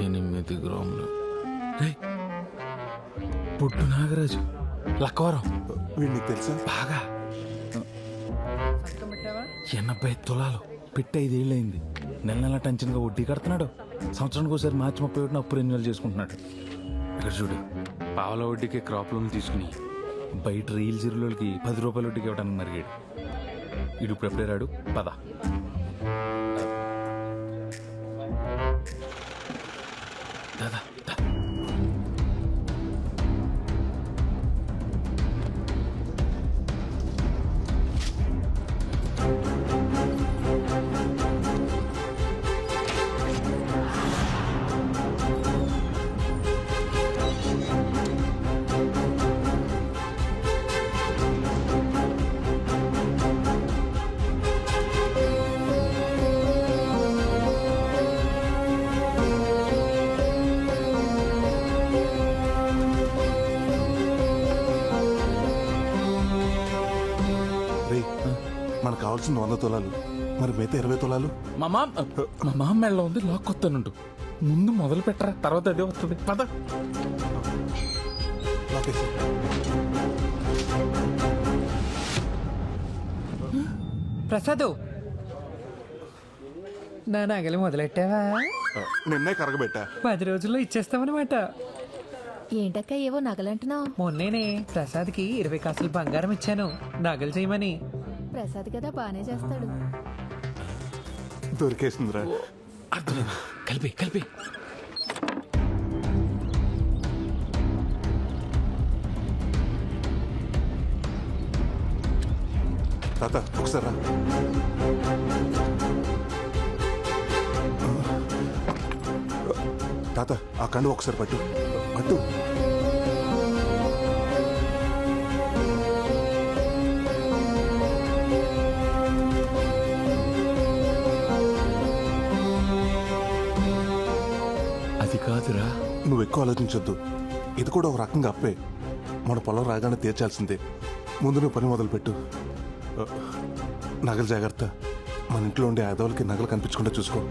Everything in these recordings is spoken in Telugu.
8 గ్రాములు. పుట్టు నాగరాజు లక్కవరం. వీడికి తెలుసా? బాగా 80 తులాలు పెట్టి 5 ఏళ్ళయింది. నెల నెల టెన్షన్గా వడ్డీ కడుతున్నాడు. సంవత్సరానికి ఒకసారి మార్చి 31 అప్పు రెన్యువల్ చేసుకుంటున్నాడు. ఇక్కడ చూడు, పావుల వడ్డీకి క్రాప్ లోన్ తీసుకుని బయట రీల్ జీరోలకి 10 రూపాయల వడ్డీకి ఇవ్వడానికి మరిగాడు. ఇడు ఇప్పుడు ఎప్పుడే రాడు. పద. దాదా మనకు కావాల్సిన 100 తులాలు, మరి మిగతా 20 తులాలు మా మామ మెళ్ళ ఉంది. లాక్ కొత్తానుండు. ముందు మొదలు పెట్టరా, తర్వాత అదే వస్తుంది. పద. ప్రసాద్, నా నగలు మొదలెట్టావా? నిన్నే కరగబెట్టా. 10 రోజుల్లో ఇచ్చేస్తామన్నమాట. ఏంటక్క ఏవో నగలంటున్నావు? మొన్నేనే ప్రసాద్కి 20 కాసులు బంగారం ఇచ్చాను నగలు చేయమని. ప్రసాద్ కదా బానే చేస్తాడు. దొరికేసిందిరా. అర్థమైంది. కలిపి కలిపి. తాత ఒకసారి రా. తాత ఆ కండు ఒకసారి పట్టు పట్టు. అది కాదురా. నువ్వు ఎక్కువ ఆలోచించొద్దు. ఇది కూడా ఒక రకంగా అప్పే. మన పొలం రాగానే తీర్చాల్సిందే. ముందు నువ్వు పని మొదలుపెట్టు. నగలు జాగ్రత్త. మన ఇంట్లో ఉండే ఆదవులకి నగలు కనిపించకుండా చూసుకో.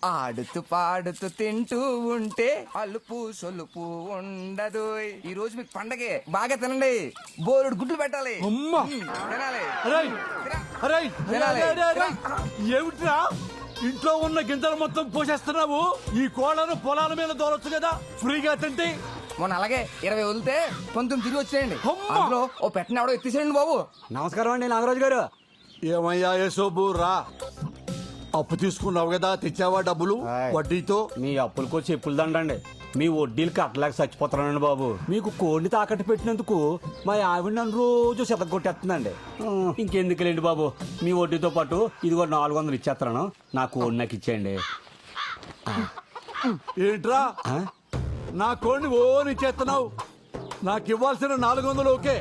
ఆడుతూ పాడుతూ తింటూ ఉంటే అలుపు సొలుపు ఉండదు. ఈ రోజు మీకు పండగే. బాగా తినండి. బోరుడు గుడ్లు పెట్టాలి. తినాలి. ఏమిట్రా ఇంట్లో ఉన్న గింజలు మొత్తం పోసేస్తున్నావు? ఈ కోళ్ళను పొలాల మీద దోలొచ్చు కదా ఫ్రీగా తింటే. మొన్న అలాగే 20 వదిలితే 19 తిరిగి వచ్చేయండి. అందులో ఓ పెట్టిన ఎవడో ఎత్తిసేయండి బాబు. నమస్కారం అండి నాగరాజు గారు. ఏమయ్యా యేసోబు రా. అప్పు తీసుకున్నావు కదా, తెచ్చావా డబ్బులు వడ్డీతో? మీ అప్పులకు చెప్పులు దండండి. మీ వడ్డీలు కట్టలేక చచ్చిపోతానండి బాబు. మీకు కోడిని తాకట్టు పెట్టినందుకు మా ఆవిడ నన్ను రోజు కొట్టేస్తుందండి. ఇంకెందుకులేండి బాబు, మీ వడ్డీతో పాటు ఇదిగో 400 ఇచ్చేస్తాను. నా కోడి నాకు ఇచ్చేయండి. ఏంట్రా నా కోడిని ఓని ఇచ్చేస్తున్నావు? నాకు ఇవ్వాల్సిన 400 ఓకే,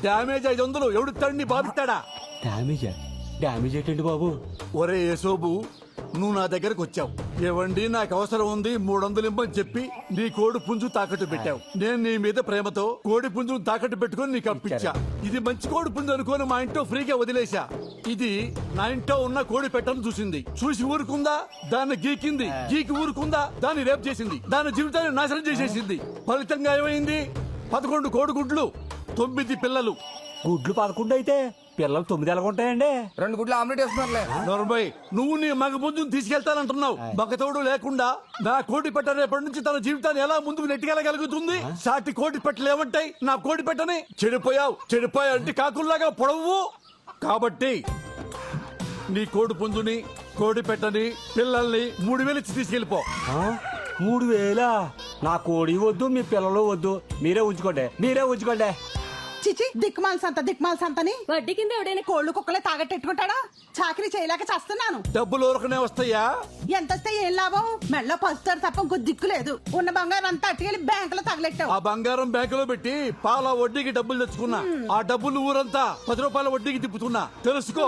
డ్యామేజ్ 500 ఎవడిస్తాడు? బాబిస్తాడా? డ్యామేజ్ ఏంటండి బాబు? ఒరే యేసోబు, నువ్వు నా దగ్గరకు వచ్చావు. ఏవండి నాకు అవసరం ఉంది 300 ఇమ్మని చెప్పి నీ కోడి పుంజు తాకట్టు పెట్టావు. నేను నీ మీద ప్రేమతో కోడి పుంజును తాకట్టు పెట్టుకుని నీకు అప్పించా. ఇది మంచి కోడి పుంజు అనుకోని మా ఇంట్లో ఫ్రీగా వదిలేశా. ఇది నా ఇంట్లో ఉన్న కోడి పెట్టను చూసింది. చూసి ఊరుకుందా? దాన్ని గీకింది. గీకి ఊరుకుందా? దాన్ని రేపు చేసింది. దాని జీవితాన్ని నాశనం చేసేసింది. ఫలితంగా ఏమైంది? 11 కోడిగుడ్లు, 9 పిల్లలు. గుడ్లు 11 అయితే పిల్లలు 9 ఎలాగుంటాయండి? 2 గుడ్లు ఆమ్లెట్ వేస్తున్నారులే. నోర్మయ్, నువ్వు నీ మగ పుంజుని తీసుకెళ్తానంటున్నావు. మగతోడు లేకుండా నా కోడి పెట్ట రేపటి నుంచి తన జీవితాన్ని ఎలా ముందుకు నెట్టుకెళ్ళగలుగుతుంది? సాటి కోడి పెట్టలు ఏమంటాయి నా కోడి పెట్టని? చెడిపోయావు అంటే కాకుల్లాగా పొడవు. కాబట్టి నీ కోడి పుంజుని, కోడి పెట్టని, పిల్లల్ని 3000 ఇచ్చి తీసుకెళ్ళిపో. 3000? నా కోడి వద్దు, మీ పిల్లలు వద్దు. మీరే ఉంచుకోండి. చిచి దిక్మాల్ సంతని వడ్డీ కింద ఎవడైనా కోళ్లు కుక్కలే తాగట్టెట్టుకుంటాడా? చాకరీ చేయలేక చేస్తున్నాను. డబ్బులు ఊరకనే వస్తాయా? ఎంత వస్తే ఏం లాభం? మెళ్ళో పసుతారు తప్ప ఇంకో దిక్కు లేదు. ఉన్న బంగారం అంతా అట్టుకెళ్ళి బ్యాంకులో తగలెట్టావు. ఆ బంగారం బ్యాంకులో పెట్టి పాల వడ్డీకి డబ్బులు తెచ్చుకున్నా. ఆ డబ్బులు ఊరంతా 10 రూపాయల వడ్డీకి తిప్పుతున్నా. తెలుసుకో.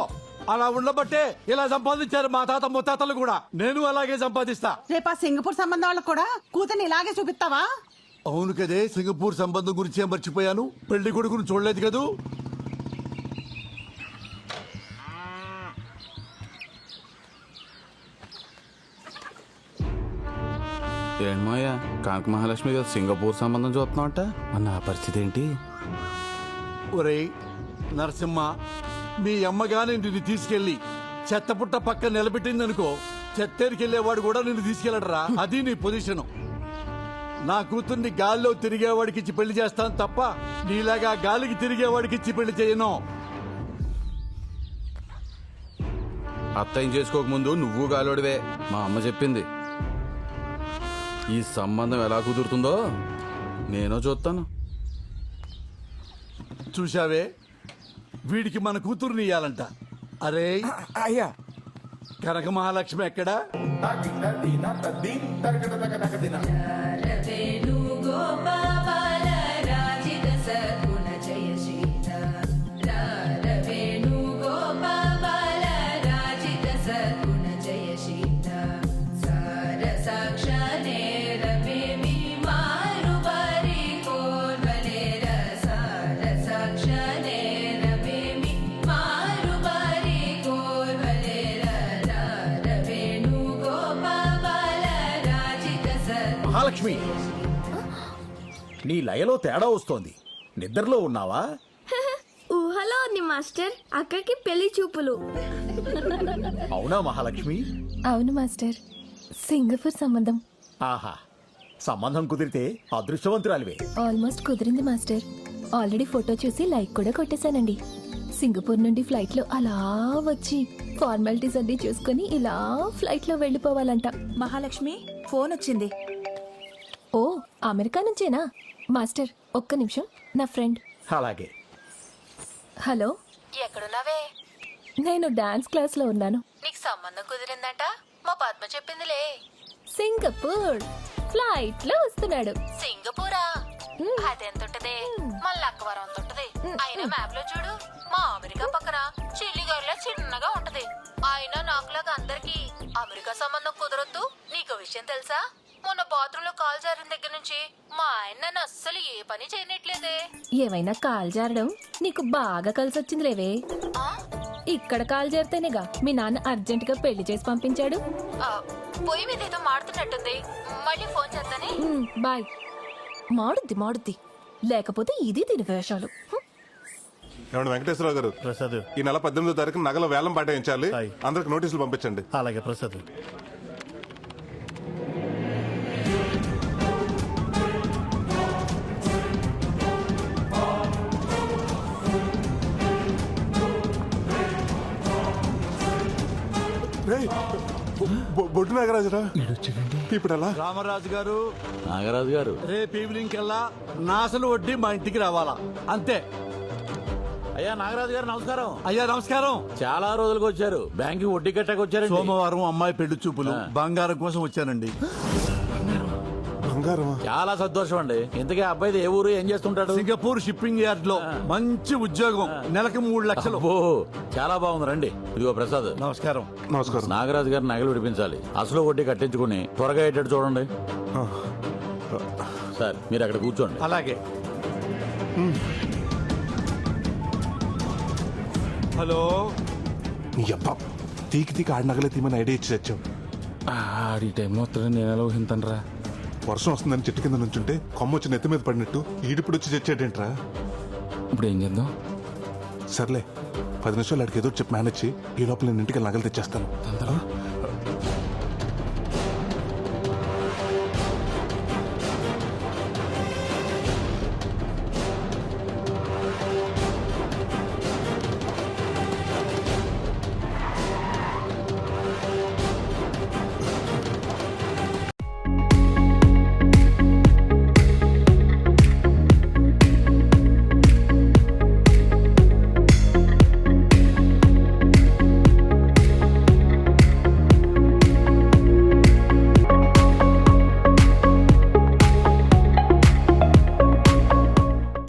అలా ఉండబట్టే ఇలా సంపాదించారు మా తాత ముత్తాతలు కూడా. నేను అలాగే సంపాదిస్తా. రేపు ఆ సింగపూర్ సంబంధం వాళ్ళకు కూడా కూతుర్ని ఇలాగే చూపిస్తావా? అవును కదే, సింగపూర్ సంబంధం గురించి ఏం మర్చిపోయాను. పెళ్లి కొడుకును చూడలేదు కదూ. ఏంటమ్మయ్యా కాంక మహాలక్ష్మి గారు సింగపూర్ సంబంధం చూస్తున్నావంట, మన ఆ పరిస్థితి ఏంటి? ఒరేయ్ నరసింహ, మీ అమ్మగాని నిన్ను తీసుకెళ్లి చెత్తపుట్ట పక్క నిలబెట్టిందనుకో, చెత్తేరికెళ్లేవాడు కూడా నిన్ను తీసుకెళ్లడరా. అది నీ పొజిషను. నా కూతుర్ని గాల్లో తిరిగేవాడికి ఇచ్చి పెళ్లి చేస్తాను తప్ప నీలాగా గాలికి తిరిగేవాడికి ఇచ్చి పెళ్లి చేయను. అత్తయ్యం చేసుకోకముందు నువ్వు గాలోడివే, మా అమ్మ చెప్పింది. ఈ సంబంధం ఎలా కుదురుతుందో నేను చూస్తాను. చూశావే, వీడికి మన కూతుర్ని ఇయ్యాలంట. అరే అయ్యా కనక మహాలక్ష్మి ఎక్కడా? మహాలక్ష్మి, నీ లయలో తేడా వస్తోంది. నిద్రలో ఉన్నావా? ఊహలో ఉంది మాస్టర్. అక్కకి పెళ్లి చూపులు. అవునా మహాలక్ష్మి? అవును మాస్టర్, సింగపూర్ సంబంధం ఆహా, సంబంధం కుదిరితే అదృష్టవంతురాలివే. ఆల్మోస్ట్ కుదిరింది మాస్టర్. ఆల్రెడీ ఫోటో చూసి లైక్ కూడా కొట్టేశానండి. సింగపూర్ నుండి ఫ్లైట్ లో అలా వచ్చి ఫార్మాలిటీస్ అన్ని చూసుకుని ఇలా ఫ్లైట్ లో వెళ్ళిపోవాలంట. మహాలక్ష్మి ఫోన్ వచ్చింది. ఓ, అమెరికా నుంచేనా? మాస్టర్ ఒక్క నిమిషం, నా ఫ్రెండ్. అలాగే. హలో, ఎక్కడున్నావే? నేను డాన్స్ క్లాస్ లో ఉన్నాను. నీకు సంబంధం కుదిరిందంట, మా పద్మ చెప్పిందిలే. సింగపూర్ ఫ్లైట్ లో వస్తున్నాడు. సింగపూరా? అదెంతుంటది? మన లక్కవరం అంత ఉంటది. అయినా మ్యాప్ లో చూడు, మా అమెరికా పక్కన చిల్లిగారిలా చిన్నగా ఉంటది. అయినా నాకులాగా అందరికి అమెరికా సంబంధం కుదరొద్దు. నీకు విషయం తెలుసా? మొన్న బాత్రూమ్ లో కాల్ జారిన దగ్గర నుంచి మా ఆయన నన్ను అస్సలు ఏ పని చేయనట్లేదే. ఏమైనా కాల్ జారడం నీకు బాగా కలిసి వచ్చింది లేవే. ఇక్కడ కాల్ జారితేనేగా మీ నాన్న అర్జెంట్ గా పెళ్లి చేసి పంపించాడు. పొయ్యి మీద ఏదో మాడుతున్నట్టుంది, మళ్ళీ ఫోన్ చేస్తానే. బాయ్. మాడుద్ది లేకపోతే ఇది దీని వేషాలు. ఏమండి వెంకటేశ్వరరావు గారు, ప్రసాద్. ఈ నెల 18వ తారీఖు నగల వేలం పాటించాలి. హాయ్. అందరికి నోటీసులు పంపించండి. అలాగే ప్రసాద్. రేయ్, బొడ్డు నాగరాజురా, ఇప్పుడు ఎలా? రామరాజు గారు, నాగరాజు గారు, రేపు ఈవినింగ్ కల్లా నాసలు వడ్డీ మా ఇంటికి రావాలా, అంతే. అయ్యా నాగరాజు గారు నమస్కారం. అయ్యా నమస్కారం. చాలా రోజులకు వచ్చారు. బ్యాంక్ వడ్డీ కట్టాక వచ్చారు. సోమవారం అమ్మాయి పెళ్లి చూపులు, బంగారం కోసం వచ్చానండి. బంగారమా? చాలా సంతోషం అండి. ఇంతకీ అబ్బాయి ఏ ఊరు, ఏం చేస్తుంటాడు? సింగపూర్ షిప్పింగ్ యార్డ్ లో మంచి ఉద్యోగం, నెలకు 3 లక్షలు. అబ్బో, చాలా బాగుంది. రండి. ఇదిగో ప్రసాద్. నమస్కారం. నమస్కారం. నాగరాజు గారు నగలు విడిపించాలి. అసలు వడ్డీ కట్టించుకుని త్వరగా అయ్యేటట్టు చూడండి. సార్ మీరు అక్కడ కూర్చోండి. అలాగే. హలో. నీ అబ్బా, తీకి ఆడి నగలే తీమని ఐడియా ఇచ్చి తెచ్చావు. ఆడి టైంలో వస్తాడని నేను ఎలా ఊహింతనరా? వర్షం వస్తుందని చెట్టు కింద నుంచుంటే కొమ్మ వచ్చి నెత్తి మీద పడినట్టు ఈడిప్పుడు వచ్చి తెచ్చాడేంట్రా? ఇప్పుడు ఏం చేద్దాం? సర్లే, 10 నిమిషాలు ఆడికి ఏదో చెప్పి మేనేజ్ చేయి. ఈ లోపల నేను ఇంటికి నగలు తెచ్చేస్తాను. తొందరగా